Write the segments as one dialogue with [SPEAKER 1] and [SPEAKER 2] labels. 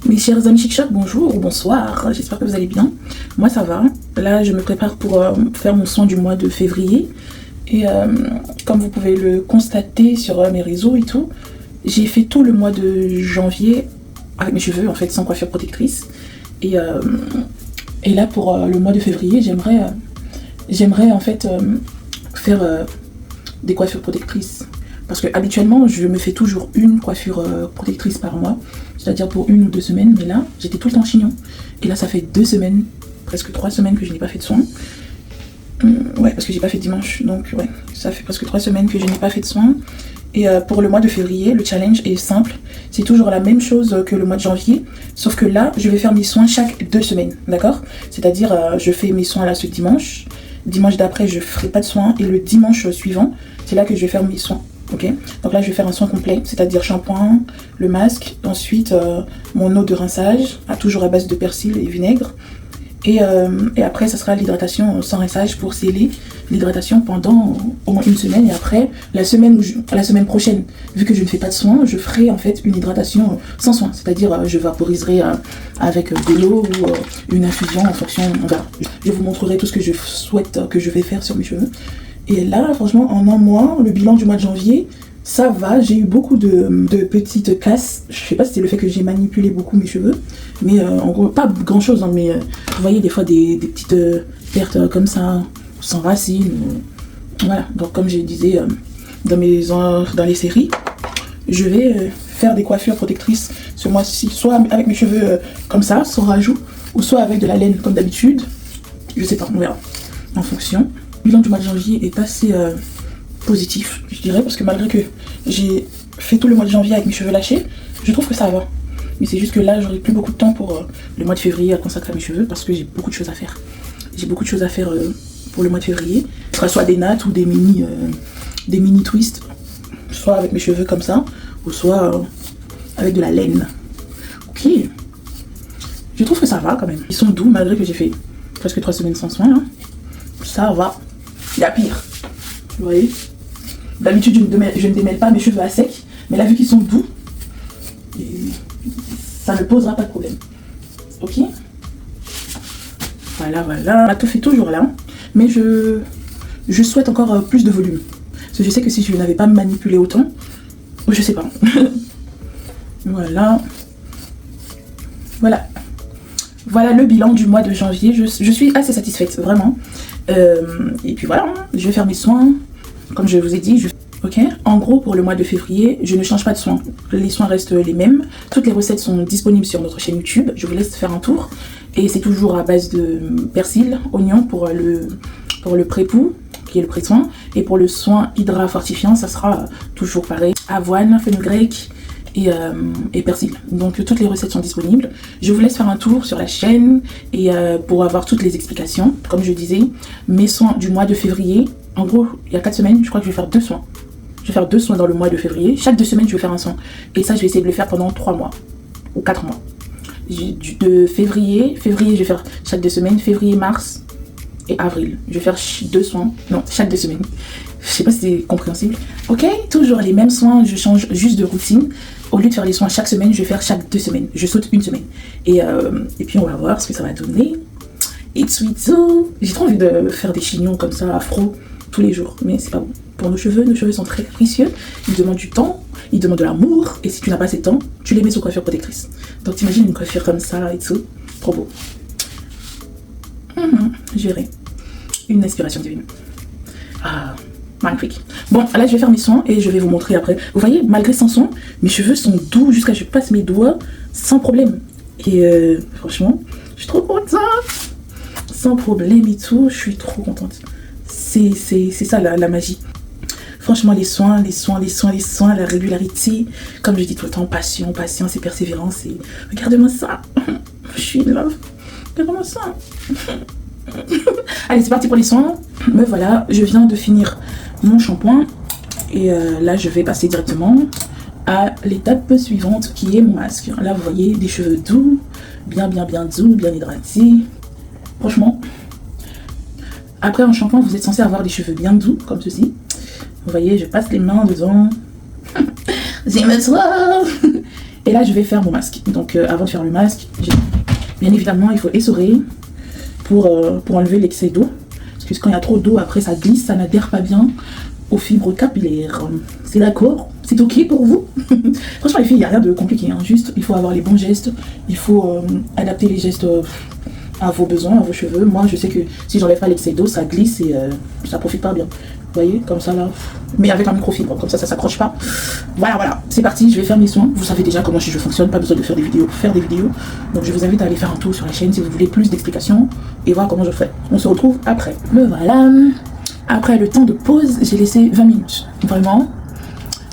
[SPEAKER 1] Mes chers amis Chic Choc, bonjour ou bonsoir, j'espère que vous allez bien. Moi ça va, là je me prépare pour faire mon soin du mois de février. Et comme vous pouvez le constater sur mes réseaux et tout, j'ai fait tout le mois de janvier avec mes cheveux en fait sans coiffure protectrice. Et là pour le mois de février, j'aimerais en fait faire des coiffures protectrices. Parce que habituellement je me fais toujours une coiffure protectrice par mois, c'est-à-dire pour 1 ou 2 semaines, mais là j'étais tout le temps chignon. Et là ça fait 2 semaines, presque 3 semaines que je n'ai pas fait de soins. Ouais, parce que j'ai pas fait dimanche, donc ouais, ça fait presque 3 semaines que je n'ai pas fait de soins. Et pour le mois de février, le challenge est simple, c'est toujours la même chose que le mois de janvier, sauf que là je vais faire mes soins chaque 2 semaines, d'accord? C'est-à-dire je fais mes soins là ce dimanche, dimanche d'après je ferai pas de soins, et le dimanche suivant, c'est là que je vais faire mes soins. Ok, donc là je vais faire un soin complet, c'est-à-dire shampoing, le masque, ensuite mon eau de rinçage, toujours à base de persil et vinaigre, et après ça sera l'hydratation sans rinçage pour sceller l'hydratation pendant au moins 1 semaine. Et après la semaine prochaine, vu que je ne fais pas de soins, je ferai en fait une hydratation sans soins, c'est-à-dire je vaporiserai avec de l'eau ou une infusion en fonction, on verra. Je vous montrerai tout ce que je souhaite que je vais faire sur mes cheveux. Et là, franchement, en un mois, le bilan du mois de janvier, ça va. J'ai eu beaucoup de petites casses. Je sais pas si c'est le fait que j'ai manipulé beaucoup mes cheveux. Mais en gros, pas grand chose. Hein, mais vous voyez des fois des petites pertes comme ça, sans racines. Voilà. Donc comme je disais dans les séries, je vais faire des coiffures protectrices ce mois-ci. Soit avec mes cheveux comme ça, sans rajout. Ou soit avec de la laine comme d'habitude. Je sais pas, on verra. En fonction. Le bilan du mois de janvier est assez positif, je dirais, parce que malgré que j'ai fait tout le mois de janvier avec mes cheveux lâchés, je trouve que ça va. Mais c'est juste que là, j'aurai plus beaucoup de temps pour le mois de février à consacrer à mes cheveux, parce que j'ai beaucoup de choses à faire. J'ai beaucoup de choses à faire pour le mois de février. Ce sera soit des nattes ou des mini twists, soit avec mes cheveux comme ça, ou soit avec de la laine. Ok. Je trouve que ça va quand même. Ils sont doux, malgré que j'ai fait presque 3 semaines sans soin. Hein. Ça va. Il y a pire. Vous voyez, d'habitude je ne démêle pas mes cheveux à sec, mais là vu qu'ils sont doux, ça ne posera pas de problème. Ok, voilà, la touffe est toujours là, mais je souhaite encore plus de volume, parce que je sais que si je n'avais pas manipulé autant, je sais pas. Voilà le bilan du mois de janvier. Je suis assez satisfaite, vraiment. Et puis voilà, je vais faire mes soins, comme je vous ai dit. Ok. En gros, pour le mois de février, je ne change pas de soins. Les soins restent les mêmes. Toutes les recettes sont disponibles sur notre chaîne YouTube. Je vous laisse faire un tour. Et c'est toujours à base de persil, oignon pour le pré-pou, qui est le pré-soin. Et pour le soin hydra fortifiant, ça sera toujours pareil. Avoine, fenugrec et persil. Donc toutes les recettes sont disponibles. Je vous laisse faire un tour sur la chaîne et pour avoir toutes les explications. Comme je disais, mes soins du mois de février, en gros il y a 4 semaines, je crois que je vais faire 2 soins. Je vais faire 2 soins dans le mois de février. Chaque 2 semaines je vais faire un soin. Et ça je vais essayer de le faire pendant 3 mois ou 4 mois. De février je vais faire chaque 2 semaines, février, mars et avril. Je vais faire 2 soins, non, chaque 2 semaines. Je sais pas si c'est compréhensible. Ok, toujours les mêmes soins, je change juste de routine. Au lieu de faire les soins chaque semaine, je vais faire chaque 2 semaines. Je saute 1 semaine. Et puis on va voir ce que ça va donner. It's sweet so. J'ai trop envie de faire des chignons comme ça, afro, tous les jours. Mais c'est pas bon. Pour nos cheveux sont très précieux. Ils demandent du temps, ils demandent de l'amour. Et si tu n'as pas assez de temps, tu les mets sous coiffure protectrice. Donc t'imagines une coiffure comme ça et tout. Trop beau. Je verrai. Une inspiration divine. Ah, magnifique. Bon, là je vais faire mes soins et je vais vous montrer après. Vous voyez, malgré sans soin, mes cheveux sont doux jusqu'à ce que je passe mes doigts sans problème. Et franchement, je suis trop contente. Sans problème et tout, je suis trop contente. C'est ça la magie. Franchement, les soins, la régularité. Comme je dis tout le temps, patience et persévérance. Et regardez-moi ça. Je suis in love. Regardez-moi ça. Allez, c'est parti pour les soins. Me voilà, je viens de finir mon shampoing. Et là, je vais passer directement à l'étape suivante qui est mon masque. Là, vous voyez, des cheveux doux, bien doux, bien hydratés. Franchement, après un shampoing, vous êtes censé avoir des cheveux bien doux, comme ceci. Vous voyez, je passe les mains dedans. J'aime ça. Et là, je vais faire mon masque. Donc, avant de faire le masque, bien évidemment, il faut essorer pour enlever l'excès d'eau. Parce que quand il y a trop d'eau, après, ça glisse, ça n'adhère pas bien aux fibres capillaires. C'est d'accord? C'est ok pour vous? Franchement, les filles, il n'y a rien de compliqué. Hein. Juste, il faut avoir les bons gestes. Il faut adapter les gestes à vos besoins, à vos cheveux. Moi, je sais que si j'enlève pas l'excès d'eau, ça glisse et ça profite pas bien. Vous voyez, comme ça là, mais avec un microfibre, comme ça s'accroche pas. Voilà, c'est parti, je vais faire mes soins. Vous savez déjà comment je fonctionne, pas besoin de faire des vidéos Donc je vous invite à aller faire un tour sur la chaîne si vous voulez plus d'explications et voir comment je fais. On se retrouve après. Me voilà. Après le temps de pause, j'ai laissé 20 minutes. Vraiment.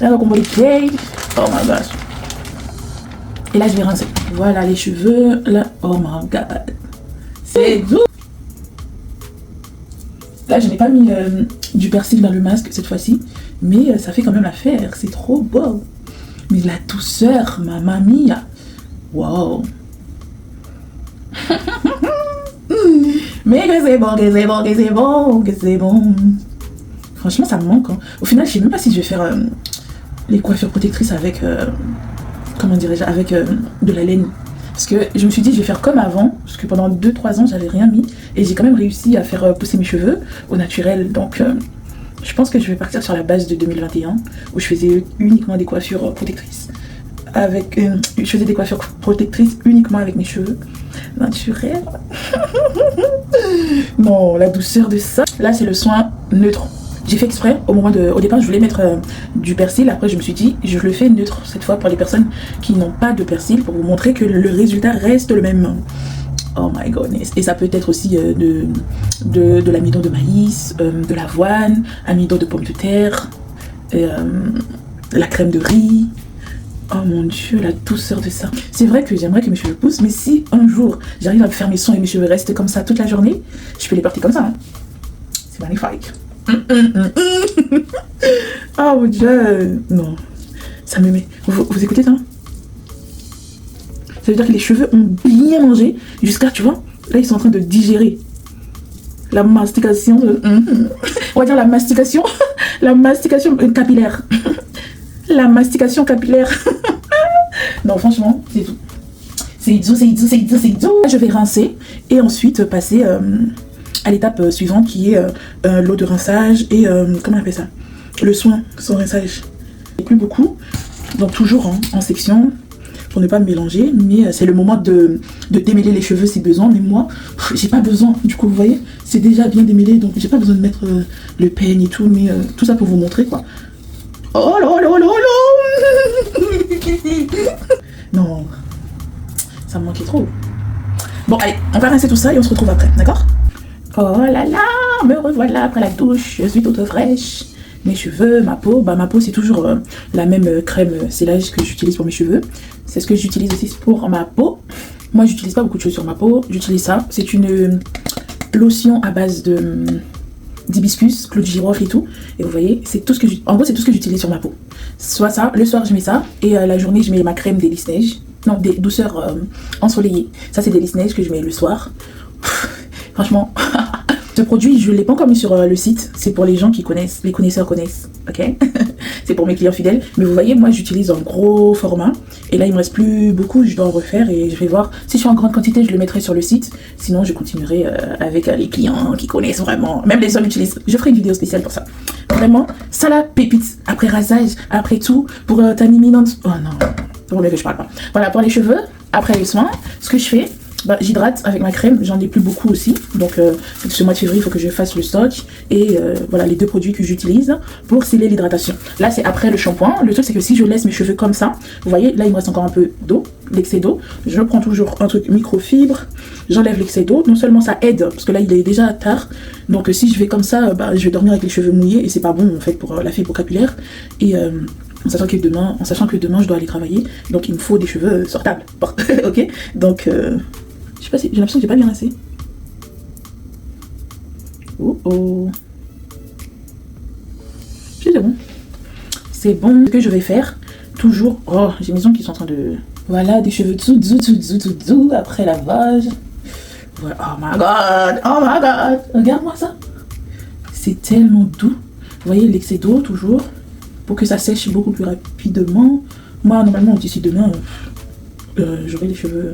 [SPEAKER 1] Là, donc on voit les clés. Oh my gosh. Et là, je vais rincer. Voilà les cheveux. Là, oh my god. C'est doux. Là, je n'ai pas mis du persil dans le masque cette fois-ci, mais ça fait quand même l'affaire. C'est trop beau. Mais la douceur, mamma mia. Wow. Mais que c'est bon, que c'est bon, que c'est bon, que c'est bon. Franchement, ça me manque. Hein. Au final, je sais même pas si je vais faire les coiffures protectrices avec, comment dirais-je, avec de la laine. Parce que je me suis dit, je vais faire comme avant, parce que pendant 2-3 ans, j'avais rien mis. Et j'ai quand même réussi à faire pousser mes cheveux au naturel. Donc, je pense que je vais partir sur la base de 2021, où je faisais uniquement des coiffures protectrices. Je faisais des coiffures protectrices uniquement avec mes cheveux naturels. Non, la douceur de ça. Là, c'est le soin neutre. J'ai fait exprès, au départ je voulais mettre du persil, après je me suis dit je le fais neutre cette fois pour les personnes qui n'ont pas de persil pour vous montrer que le résultat reste le même. Oh my goodness. Et ça peut être aussi de l'amidon de maïs, de l'avoine, amidon de pommes de terre, la crème de riz. Oh mon dieu, la douceur de ça. C'est vrai que j'aimerais que mes cheveux poussent, mais si un jour j'arrive à faire mes soins et mes cheveux restent comme ça toute la journée, je peux les porter comme ça. Hein. C'est magnifique. Oh mon dieu. Non, ça me met. Vous écoutez ça? Ça veut dire que les cheveux ont bien mangé jusqu'à, tu vois, là ils sont en train de digérer. La mastication on va dire la mastication capillaire. La mastication capillaire. Non, franchement, c'est tout. C'est tout. Je vais rincer et ensuite passer à l'étape suivante qui est l'eau de rinçage et comment on appelle ça, le soin sans rinçage. Et plus beaucoup, donc toujours en section pour ne pas me mélanger, mais c'est le moment de démêler les cheveux si besoin. Mais moi, j'ai pas besoin, du coup vous voyez, c'est déjà bien démêlé, donc j'ai pas besoin de mettre le peigne et tout, mais tout ça pour vous montrer quoi. Oh là là là là. Non, ça me manquait trop. Bon allez, on va rincer tout ça et on se retrouve après, d'accord? Oh là là, me revoilà après la douche, je suis toute fraîche. Mes cheveux, ma peau, ma peau c'est toujours la même crème sélage que j'utilise pour mes cheveux. C'est ce que j'utilise aussi pour ma peau. Moi j'utilise pas beaucoup de choses sur ma peau, j'utilise ça. C'est une lotion à base d'hibiscus, clou de girofle et tout. Et vous voyez, c'est tout ce que en gros c'est tout ce que j'utilise sur ma peau. Soit ça, le soir je mets ça et la journée je mets ma crème Délice Neige. Non, des douceurs ensoleillées. Ça c'est Délice Neige que je mets le soir. Franchement, ce produit, je ne l'ai pas encore mis sur le site. C'est pour les gens qui connaissent, les connaisseurs connaissent, ok. C'est pour mes clients fidèles. Mais vous voyez, moi, j'utilise un gros format. Et là, il me reste plus beaucoup, je dois en refaire. Et je vais voir, si je suis en grande quantité, je le mettrai sur le site. Sinon, je continuerai avec les clients qui connaissent vraiment. Même les hommes utilisent. Je ferai une vidéo spéciale pour ça. Vraiment, ça la pépite. Après rasage, après tout, pour ta mi-minante. Oh non, c'est pour mieux que je parle pas. Voilà, pour les cheveux, après les soins, ce que je fais, j'hydrate avec ma crème, j'en ai plus beaucoup aussi, donc ce mois de février il faut que je fasse le stock et voilà les deux produits que j'utilise pour sceller l'hydratation. Là c'est après le shampoing. Le truc c'est que si je laisse mes cheveux comme ça, vous voyez là il me reste encore un peu d'eau, l'excès d'eau, je prends toujours un truc microfibre, j'enlève l'excès d'eau, non seulement ça aide parce que là il est déjà tard, donc si je vais comme ça, je vais dormir avec les cheveux mouillés et c'est pas bon en fait pour la fibre capillaire et en sachant que demain je dois aller travailler, donc il me faut des cheveux sortables. Ok, donc je sais pas si j'ai l'impression que j'ai pas bien rincé. Oh. C'est bon. C'est bon. Ce que je vais faire, toujours. Oh, j'ai mes ongles qui sont en train de. Voilà, des cheveux tout après lavage. Voilà. Oh my god. Regarde-moi ça. C'est tellement doux. Vous voyez l'excès d'eau toujours. Pour que ça sèche beaucoup plus rapidement. Moi, normalement, d'ici demain, j'aurai les cheveux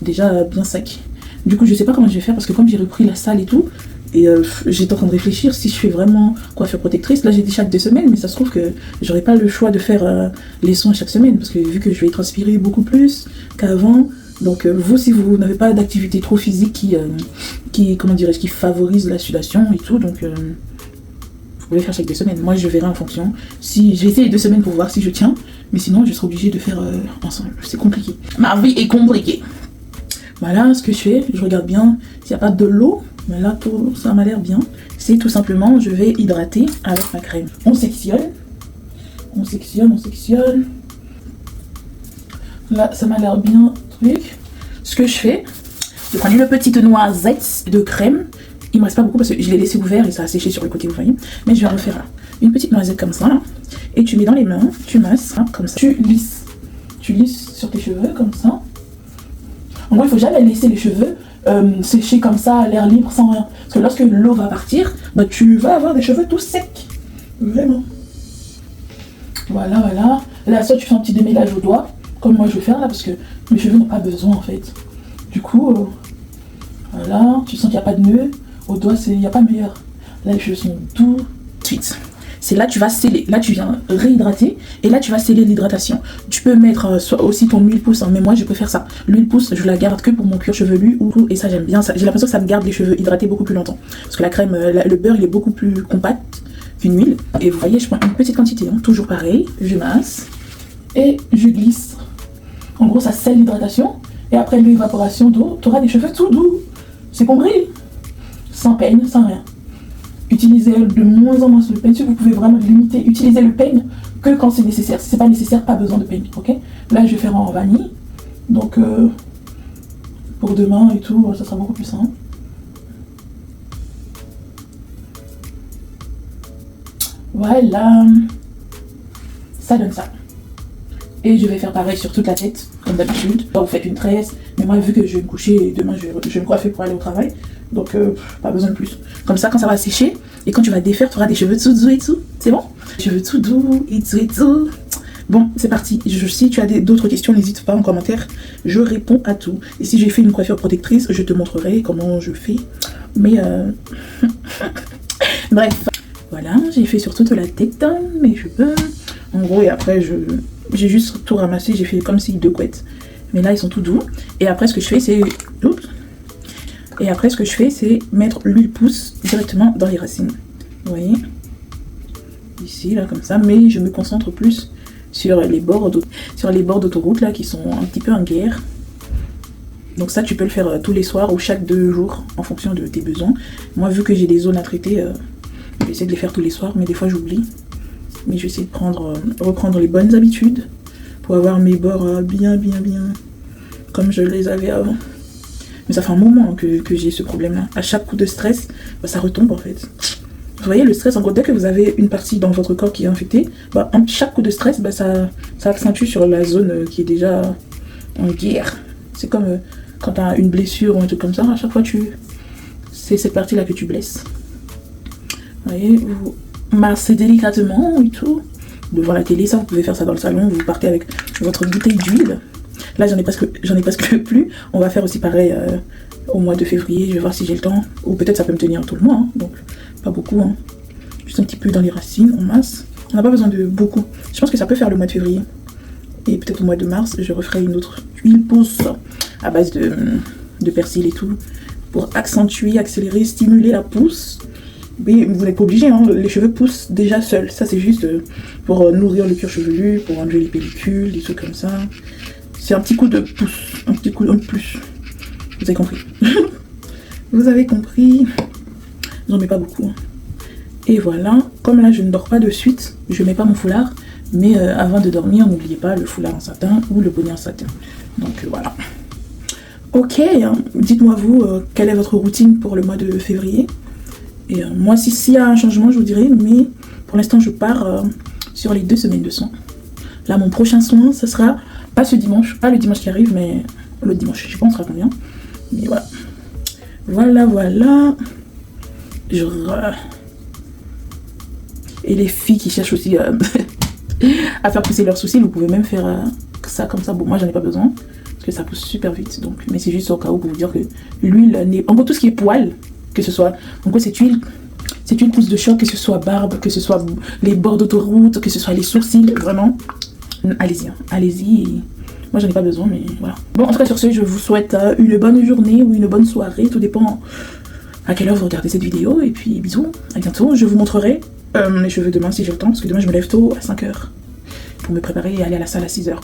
[SPEAKER 1] déjà bien secs. Du coup, je sais pas comment je vais faire parce que comme j'ai repris la salle et tout, et j'étais en train de réfléchir si je fais vraiment coiffure protectrice. Là, j'ai dit chaque 2 semaines, mais ça se trouve que j'aurai pas le choix de faire les soins chaque semaine parce que vu que je vais transpirer beaucoup plus qu'avant. Donc vous, si vous n'avez pas d'activité trop physique comment dirais-je, qui favorise la sudation et tout, donc vous pouvez faire chaque 2 semaines. Moi, je verrai en fonction. Si j'ai essayé les 2 semaines pour voir si je tiens, mais sinon, je serai obligée de faire ensemble. C'est compliqué. Ma vie est compliquée. Voilà ce que je fais. Je regarde bien s'il n'y a pas de l'eau. Mais là, tout ça m'a l'air bien. C'est tout simplement, je vais hydrater avec ma crème. On sectionne. On sectionne, on sectionne. Là, ça m'a l'air bien. Ce que je fais, je prends une petite noisette de crème. Il me reste pas beaucoup parce que je l'ai laissé ouvert et ça a séché sur le côté, vous voyez. Mais je vais en refaire une petite noisette comme ça. Et tu mets dans les mains, tu masses, hein, comme ça. Tu lisses. Tu lisses sur tes cheveux comme ça. En gros, il faut jamais laisser les cheveux sécher comme ça à l'air libre sans rien. Parce que lorsque l'eau va partir, bah, tu vas avoir des cheveux tout secs. Vraiment. Voilà, voilà. Là, soit tu fais un petit démêlage au doigt, comme moi je vais faire là, parce que mes cheveux n'ont pas besoin en fait. Du coup, voilà, tu sens qu'il n'y a pas de nœud. Au doigt, il n'y a pas meilleur. Là, les cheveux sont doux. Ensuite, c'est là tu vas sceller. Là, tu viens réhydrater. Et là, tu vas sceller l'hydratation. Tu peux mettre aussi ton huile pousse. Hein, mais moi, je préfère ça. L'huile pousse, je la garde que pour mon cuir chevelu. Et ça, j'aime bien. J'ai l'impression que ça me garde les cheveux hydratés beaucoup plus longtemps. Parce que la crème, le beurre, il est beaucoup plus compact qu'une huile. Et vous voyez, je prends une petite quantité. Hein, toujours pareil. Je masse. Et je glisse. En gros, ça scelle l'hydratation. Et après l'évaporation d'eau, tu auras des cheveux tout doux. C'est compris? Sans peigne, sans rien. Utilisez de moins en moins le peigne. Si vous pouvez vraiment limiter, utilisez le peigne que quand c'est nécessaire. Si c'est pas nécessaire, pas besoin de peigne. Ok? Là, je vais faire en vanille. Donc, pour demain et tout, ça sera beaucoup plus simple. Voilà. Ça donne ça. Et je vais faire pareil sur toute la tête, comme d'habitude. Vous faites une tresse, mais moi, vu que je vais me coucher et demain, je vais me coiffer pour aller au travail. Donc, pas besoin de plus. Comme ça, quand ça va sécher, et quand tu vas défaire, tu auras des cheveux tout doux et tout. C'est bon? Cheveux tout doux et tout et tout. Bon, c'est parti. Si tu as d'autres questions, n'hésite pas en commentaire. Je réponds à tout. Et si j'ai fait une coiffure protectrice, je te montrerai comment je fais. Mais, bref. Voilà, j'ai fait sur toute la tête, mes cheveux. En gros, et après, j'ai juste tout ramassé, j'ai fait comme si 2 couettes. Mais là, ils sont tout doux. Et après, ce que je fais, c'est... Oups. Et après, ce que je fais, c'est mettre l'huile pousse directement dans les racines. Vous voyez? Ici, là, comme ça. Mais je me concentre plus sur les bords d'autoroute, là, qui sont un petit peu en guerre. Donc ça, tu peux le faire tous les soirs ou chaque 2 jours, en fonction de tes besoins. Moi, vu que j'ai des zones à traiter, j'essaie de les faire tous les soirs, mais des fois, j'oublie. Mais je vais essayer de reprendre les bonnes habitudes pour avoir mes bords bien comme je les avais avant. Mais ça fait un moment que j'ai ce problème-là. À chaque coup de stress, bah, ça retombe en fait. Vous voyez, le stress, en gros, dès que vous avez une partie dans votre corps qui est infectée, bah, chaque coup de stress, bah, ça accentue sur la zone qui est déjà en guerre. C'est comme quand tu as une blessure ou un truc comme ça, à chaque fois, c'est cette partie-là que tu blesses. Vous voyez, vous massez délicatement et tout. Devant la télé, ça, vous pouvez faire ça dans le salon. Vous partez avec votre bouteille d'huile. Là, j'en ai presque plus. On va faire aussi pareil au mois de février. Je vais voir si j'ai le temps. Ou peut-être ça peut me tenir tout le mois. Hein. Donc, pas beaucoup. Hein. Juste un petit peu dans les racines, on masse. On n'a pas besoin de beaucoup. Je pense que ça peut faire le mois de février. Et peut-être au mois de mars, je referai une autre huile pousse à base de persil et tout. Pour accentuer, accélérer, stimuler la pousse. Mais vous n'êtes pas obligé, hein. Les cheveux poussent déjà seuls. Ça, c'est juste pour nourrir le cuir chevelu, pour enlever les pellicules, des trucs comme ça. C'est un petit coup de pouce, un petit coup de plus. Vous avez compris. Vous avez compris. J'en mets pas beaucoup. Hein. Et voilà. Comme là, je ne dors pas de suite, je mets pas mon foulard. Mais avant de dormir, n'oubliez pas le foulard en satin ou le bonnet en satin. Donc voilà. Ok, hein. Dites-moi vous, quelle est votre routine pour le mois de février? Et moi, s'il y a un changement, je vous dirai. Mais pour l'instant, je pars sur les 2 semaines de soins. Là, mon prochain soin, ce sera pas ce dimanche, pas le dimanche qui arrive, mais l'autre dimanche. Je sais pas, on sera combien. Mais voilà. Voilà. Et les filles qui cherchent aussi à faire pousser leurs sourcils. Vous pouvez même faire ça comme ça. Bon, moi, j'en ai pas besoin parce que ça pousse super vite. Donc, mais c'est juste au cas où pour vous dire que l'huile, en gros, tout ce qui est poil, que ce soit, en gros, cette huile pousse de choc, que ce soit barbe, que ce soit les bords d'autoroute, que ce soit les sourcils, vraiment, allez-y, hein, allez-y. Moi, j'en ai pas besoin, mais voilà. Bon, en tout cas, sur ce, je vous souhaite une bonne journée ou une bonne soirée. Tout dépend à quelle heure vous regardez cette vidéo. Et puis, bisous, à bientôt. Je vous montrerai mes cheveux demain si j'ai le temps, parce que demain, je me lève tôt à 5h pour me préparer et aller à la salle à 6h.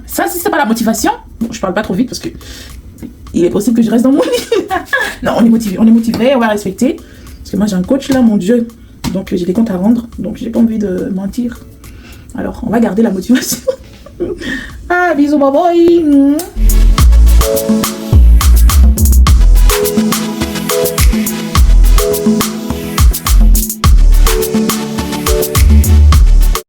[SPEAKER 1] Ça, si c'est pas la motivation, bon, je parle pas trop vite parce que il est possible que je reste dans mon lit. Non, on est motivé, on va respecter. Parce que moi, j'ai un coach là, mon Dieu. Donc, j'ai des comptes à rendre. Donc, j'ai pas envie de mentir. Alors, on va garder la motivation. Ah, bisous, bye bye.